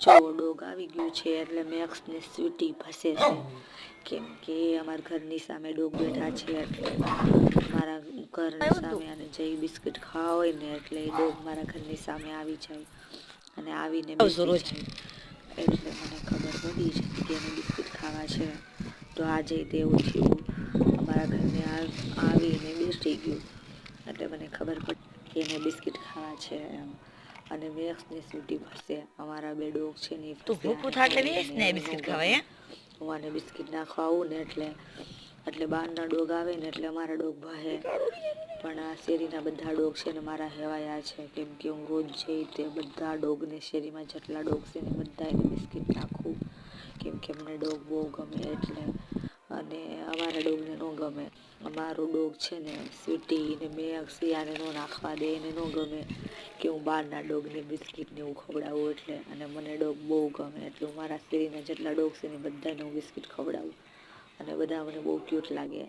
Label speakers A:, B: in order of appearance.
A: જો ડોગ આવી ગયું છે એટલે મેક્સ ને સ્વીટી ફસે છે, કેમ કે અમારા ઘરની સામે ડોગ બેઠા છે એટલે મારા ઘરની સામે અને જે બિસ્કિટ ખાવા હોય ને એટલે એ ડોગ મારા ઘરની સામે આવી જાય અને આવીને બેસી જાય. એટલે મને ખબર પડી છે કે એને બિસ્કિટ ખાવા છે. તો આજે તેવું થયું, અમારા ઘરને આવીને બેસી ગયું એટલે મને ખબર પડી કે એને બિસ્કિટ ખાવા છે એમ. અને મેક્સ ને સ્વીટી ફરશે, અમારા બે ડોગ છે ને
B: તું ભૂખું થાક એટલે બેસ ને બિસ્કિટ ખાવા હે.
A: હું આને બિસ્કિટ નાખવા આવું ને એટલે બહારના ડોગ આવે ને એટલે અમારા ડોગ ભાગે, પણ આ શેરીના બધા ડોગ છે ને મારા હેવાયા છે, કેમ કે હું રોજ જઈ તે બધા ડોગને શેરીમાં જેટલા ડોગ છે ને બધા એને બિસ્કિટ નાખું, કેમ કે મને ડોગ બહુ ગમે એટલે. અને અમારા ડોગને ન ગમે, અમારો ડોગ છે ને સ્વીટી ને મેક્સ આને ન નાખવા દે, એને ન ગમે કે હું બહારના ડોગને બિસ્કિટ ને એવું ખવડાવું એટલે. અને મને ડોગ બહુ ગમે એટલે હું મારા શેરીના જેટલા ડોગ છે ને બધાને હું બિસ્કિટ ખવડાવું અને બધા મને બહુ ક્યુટ લાગે.